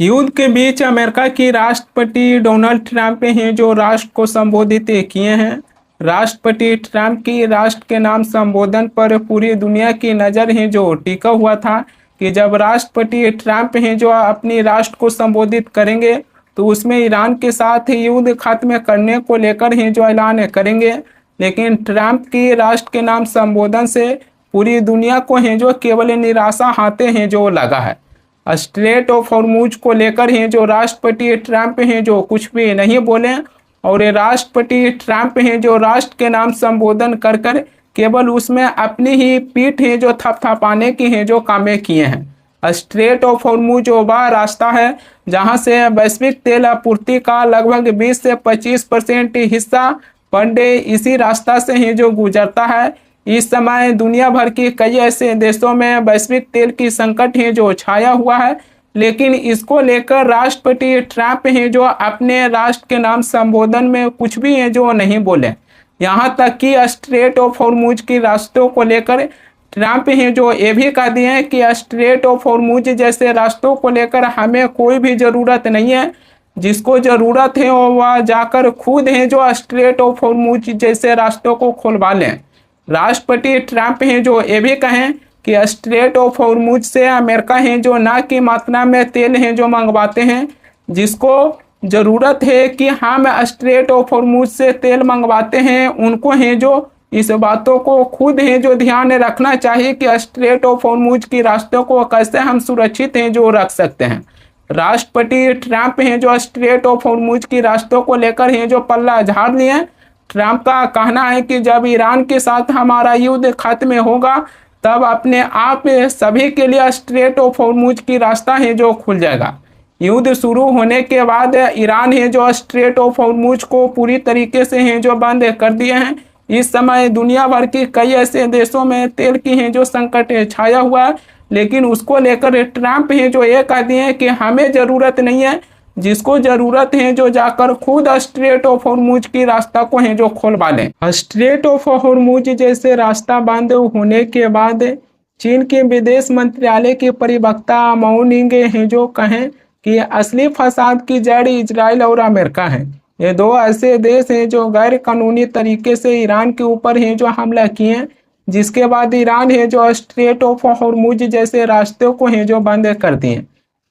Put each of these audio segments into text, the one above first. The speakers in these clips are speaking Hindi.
युद्ध के बीच अमेरिका की राष्ट्रपति डोनाल्ड ट्रंप हैं जो राष्ट्र को संबोधित किए हैं। राष्ट्रपति ट्रंप की राष्ट्र के नाम संबोधन पर पूरी दुनिया की नज़र है जो टिका हुआ था कि जब राष्ट्रपति ट्रंप हैं जो अपनी राष्ट्र को संबोधित करेंगे तो उसमें ईरान के साथ युद्ध खत्म करने को लेकर हैं जो ऐलान करेंगे। लेकिन ट्रंप की राष्ट्र के नाम संबोधन से पूरी दुनिया को हैं जो केवल निराशा हाथे हैं जो लगा है। स्ट्रेट ऑफ हॉर्मुज को लेकर हैं जो राष्ट्रपति ट्रंप हैं जो कुछ भी नहीं बोले और राष्ट्रपति ट्रंप हैं जो राष्ट्र के नाम संबोधन कर कर केवल उसमें अपनी ही पीठ है जो थपथपाने की हैं जो कामें किए हैं। स्ट्रेट ऑफ हॉर्मुज वह रास्ता है जहां से वैश्विक तेल आपूर्ति का लगभग 20 से 25% हिस्सा पर डे इसी रास्ता से है जो गुजरता है। इस समय दुनिया भर के कई ऐसे देशों में वैश्विक तेल की संकट है जो छाया हुआ है, लेकिन इसको लेकर राष्ट्रपति ट्रंप हैं जो अपने राष्ट्र के नाम संबोधन में कुछ भी है जो नहीं बोले। यहाँ तक कि स्ट्रेट ऑफ हॉर्मुज की रास्तों को लेकर ट्रंप हैं जो ये भी कह दिए हैं कि स्ट्रेट ऑफ हॉर्मुज जैसे रास्तों को लेकर हमें कोई भी ज़रूरत नहीं है, जिसको ज़रूरत है वह जाकर खुद हैं जो स्ट्रेट ऑफ हॉर्मुज जैसे रास्तों को खुलवा लें। राष्ट्रपति ट्रंप हैं जो ये भी कहें कि स्ट्रेट ऑफ हॉर्मुज से अमेरिका हैं जो ना की मात्रा में तेल हैं जो मंगवाते हैं, जिसको ज़रूरत है कि हम स्ट्रेट ऑफ हॉर्मुज से तेल मंगवाते हैं उनको हैं जो इस बातों को खुद हैं जो ध्यान रखना चाहिए कि स्ट्रेट ऑफ हॉर्मुज की रास्तों को कैसे हम सुरक्षित हैं जो रख सकते हैं। राष्ट्रपति ट्रंप हैं जो स्ट्रेट ऑफ हॉर्मुज की रास्तों को लेकर हैं जो पल्ला झाड़ लिए। ट्रंप का कहना है कि जब ईरान के साथ हमारा युद्ध खत्म होगा तब अपने आप सभी के लिए स्ट्रेट ऑफ हॉर्मुज की रास्ता है जो खुल जाएगा। युद्ध शुरू होने के बाद ईरान है जो स्ट्रेट ऑफ हॉर्मुज को पूरी तरीके से हैं जो बंद कर दिए हैं। इस समय दुनिया भर के कई ऐसे देशों में तेल की हैं जो संकट छाया हुआ है, लेकिन उसको लेकर ट्रंप हैं जो ये कह दिए हैं कि हमें ज़रूरत नहीं है, जिसको ज़रूरत है जो जाकर खुद स्ट्रेट ऑफ हॉर्मुज की रास्ता को हैं जो खुलवा लें। स्ट्रेट ऑफ हॉर्मुज जैसे रास्ता बंद होने के बाद चीन के विदेश मंत्रालय के प्रवक्ता माओ निंग हैं जो कहें कि असली फसाद की जड़ इजराइल और अमेरिका है। ये दो ऐसे देश हैं जो गैर कानूनी तरीके से ईरान के ऊपर हैं जो हमला किए हैं, जिसके बाद ईरान है जो स्ट्रेट ऑफ हॉर्मुज जैसे रास्तों को हैं जो बंद कर दिए।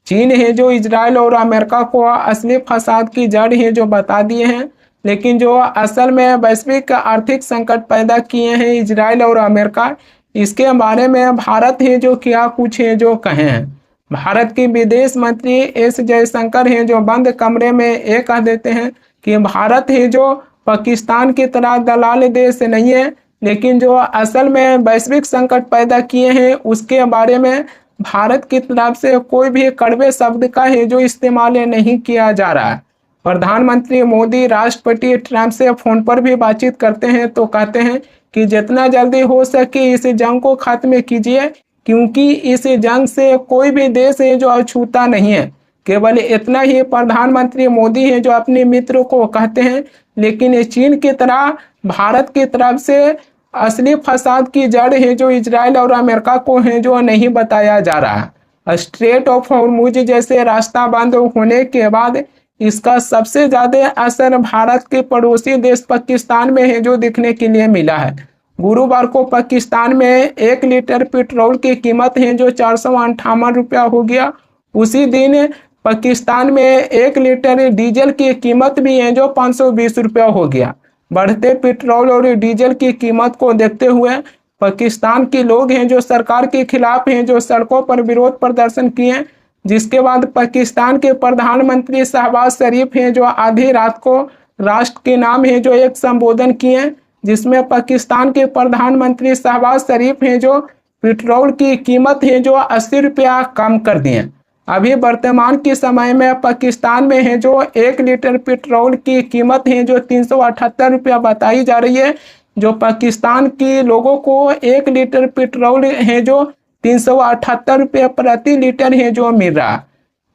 चीन है जो इजराइल और अमेरिका को असली फसाद की जड़ है जो बता दिए हैं, लेकिन जो असल में वैश्विक आर्थिक संकट पैदा किए हैं इजराइल और अमेरिका, इसके बारे में भारत है जो क्या कुछ है जो कहे हैं। भारत के विदेश मंत्री एस जयशंकर हैं जो बंद कमरे में ये कह देते हैं कि भारत है जो पाकिस्तान की तरह दलाल देश नहीं है, लेकिन जो असल में वैश्विक संकट पैदा किए हैं उसके बारे में भारत की तरफ से कोई भी कड़वे शब्द का है जो इस्तेमाल नहीं किया जा रहा है। प्रधानमंत्री मोदी राष्ट्रपति ट्रंप से फोन पर भी बातचीत करते हैं तो कहते हैं कि जितना जल्दी हो सके इस जंग को खत्म कीजिए, क्योंकि इस जंग से कोई भी देश है जो अछूता नहीं है। केवल इतना ही प्रधानमंत्री मोदी है जो अपने मित्रों को कहते हैं, लेकिन चीन की तरह भारत की तरफ से असली फसाद की जड़ है जो इजराइल और अमेरिका को है जो नहीं बताया जा रहा। स्ट्रेट ऑफ हॉर्मुज जैसे रास्ता बंद होने के बाद इसका सबसे ज़्यादा असर भारत के पड़ोसी देश पाकिस्तान में है जो दिखने के लिए मिला है। गुरुवार को पाकिस्तान में 1 लीटर पेट्रोल की कीमत है जो 458 रुपया हो गया। उसी दिन पाकिस्तान में 1 लीटर डीजल की कीमत भी है जो 520 रुपया हो गया। बढ़ते पेट्रोल और डीजल की कीमत को देखते हुए पाकिस्तान के लोग हैं जो सरकार के खिलाफ हैं जो सड़कों पर विरोध प्रदर्शन किए, जिसके बाद पाकिस्तान के प्रधानमंत्री शहबाज शरीफ हैं जो आधी रात को राष्ट्र के नाम है जो एक संबोधन किए, जिसमें पाकिस्तान के प्रधानमंत्री शहबाज शरीफ हैं जो पेट्रोल की कीमत है जो 80 रुपया कम कर दिए। अभी वर्तमान के समय में पाकिस्तान में है जो 1 लीटर पेट्रोल की कीमत है जो 378 रुपया बताई जा रही है, जो पाकिस्तान के लोगों को 1 लीटर पेट्रोल है जो 378 रुपये प्रति लीटर है जो मिल रहा।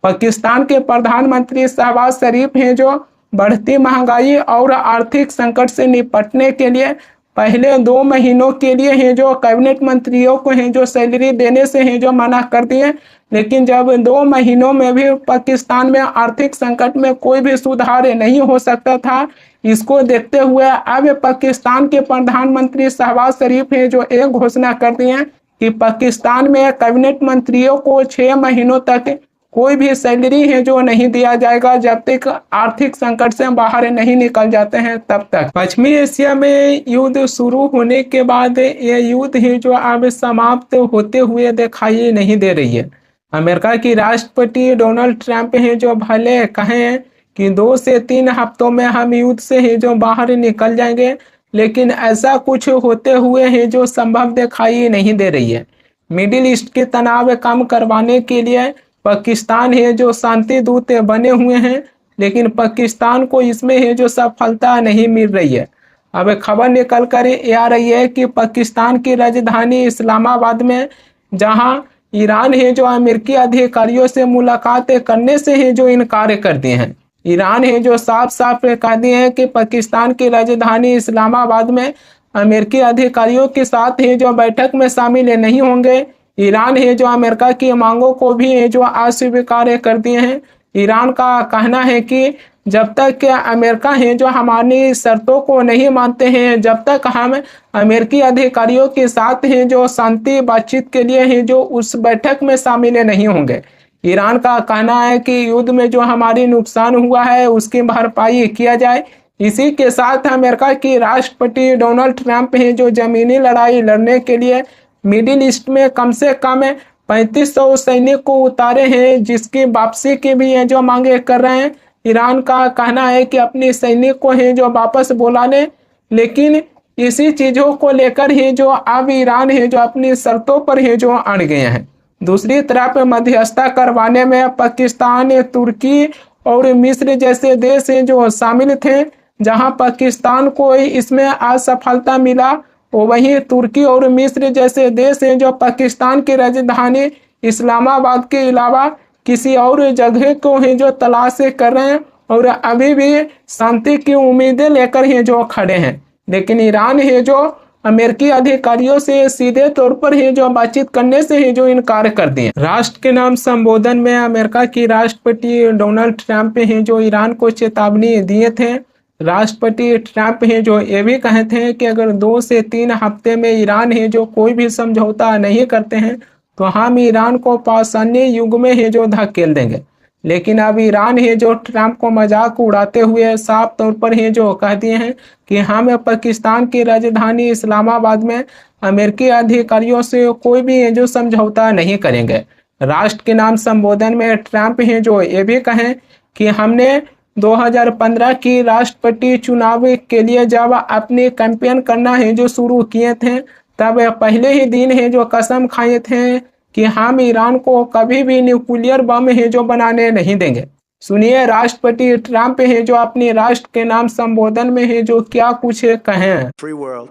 पाकिस्तान के प्रधानमंत्री शहबाज शरीफ हैं जो बढ़ती महंगाई और आर्थिक संकट से निपटने के लिए पहले 2 महीनों के लिए हैं जो कैबिनेट मंत्रियों को हैं जो सैलरी देने से हैं जो मना कर दिए, लेकिन जब 2 महीनों में भी पाकिस्तान में आर्थिक संकट में कोई भी सुधार नहीं हो सकता था, इसको देखते हुए अब पाकिस्तान के प्रधानमंत्री शहबाज शरीफ हैं जो एक घोषणा कर दी है कि पाकिस्तान में कैबिनेट मंत्रियों को 6 महीनों तक कोई भी सैलरी है जो नहीं दिया जाएगा जब तक आर्थिक संकट से बाहर नहीं निकल जाते हैं तब तक। पश्चिमी एशिया में युद्ध शुरू होने के बाद ये युद्ध है जो अब समाप्त होते हुए दिखाई नहीं दे रही है। अमेरिका की राष्ट्रपति डोनाल्ड ट्रंप हैं जो भले कहें कि 2 से 3 हफ्तों में हम युद्ध से है जो बाहर निकल जाएंगे, लेकिन ऐसा कुछ होते हुए है जो संभव दिखाई नहीं दे रही है। मिडिल ईस्ट के तनाव कम करवाने के लिए पाकिस्तान है जो शांति दूत बने हुए हैं, लेकिन पाकिस्तान को इसमें है जो सफलता नहीं मिल रही है। अब खबर निकल कर आ रही है कि पाकिस्तान की राजधानी इस्लामाबाद में जहां ईरान है जो अमेरिकी अधिकारियों से मुलाकात करने से है जो इनकार कर दिए हैं। ईरान है जो साफ साफ कह दिए हैं कि पाकिस्तान की राजधानी इस्लामाबाद में अमेरिकी अधिकारियों के साथ है जो बैठक में शामिल नहीं होंगे। ईरान है जो अमेरिका की मांगों को भी है जो अस्वीकार कर दिए हैं। ईरान का कहना है कि जब तक अमेरिका है जो हमारी शर्तों को नहीं मानते हैं, जब तक हम अमेरिकी अधिकारियों के साथ हैं जो शांति बातचीत के लिए हैं जो उस बैठक में शामिल नहीं होंगे। ईरान का कहना है कि युद्ध में जो हमारी नुकसान हुआ है उसकी भरपाई किया जाए। इसी के साथ अमेरिका की राष्ट्रपति डोनाल्ड ट्रंप हैं जो जमीनी लड़ाई लड़ने के लिए मिडिल ईस्ट में कम से कम 3500 सैनिक को उतारे हैं, जिसकी वापसी की भी है जो मांगे कर रहे हैं। ईरान का कहना है कि अपने सैनिक को है जो वापस बुलाने, लेकिन इसी चीज़ों को लेकर ही जो अब ईरान है जो अपनी शर्तों पर है जो अड़ गए हैं। दूसरी तरफ मध्यस्थता करवाने में पाकिस्तान, तुर्की और मिस्र जैसे देश हैं जो शामिल थे। जहां पाकिस्तान को इसमें असफलता मिला, वहीं तुर्की और मिस्र जैसे देश हैं जो पाकिस्तान की राजधानी इस्लामाबाद के अलावा किसी और जगह को है जो तलाश कर रहे हैं और अभी भी शांति की उम्मीदें लेकर हैं जो खड़े हैं। लेकिन ईरान है जो अमेरिकी अधिकारियों से सीधे तौर पर है जो बातचीत करने से है जो इनकार कर दिए। राष्ट्र के नाम संबोधन में अमेरिका की राष्ट्रपति डोनाल्ड ट्रंप हैं जो ईरान को चेतावनी दिए थे। राष्ट्रपति ट्रंप हैं जो ये भी कहे थे कि अगर 2 से 3 हफ्ते में ईरान है जो कोई भी समझौता नहीं करते हैं तो हम ईरान को पाषाण्य युग में है जो धकेल देंगे। लेकिन अब ईरान है जो ट्रंप को मजाक उड़ाते हुए साफ तौर पर है जो कह दिए हैं कि हम पाकिस्तान की राजधानी इस्लामाबाद में अमेरिकी अधिकारियों से कोई भी है जो समझौता नहीं करेंगे। राष्ट्र के नाम संबोधन में ट्रंप हैं जो ये भी कहें कि हमने 2015 की राष्ट्रपति चुनाव के लिए जब अपनी कैंपेन करना है जो शुरू किए थे, तब पहले ही दिन है जो कसम खाए थे कि हम ईरान को कभी भी न्यूक्लियर बम है जो बनाने नहीं देंगे। सुनिए राष्ट्रपति ट्रंप है जो अपने राष्ट्र के नाम संबोधन में है जो क्या कुछ कहें। Free world.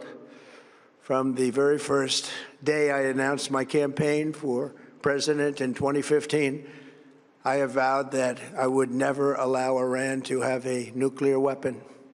From the very first day I announced my campaign for president in 2015, I have vowed that I would never allow Iran to have a nuclear weapon.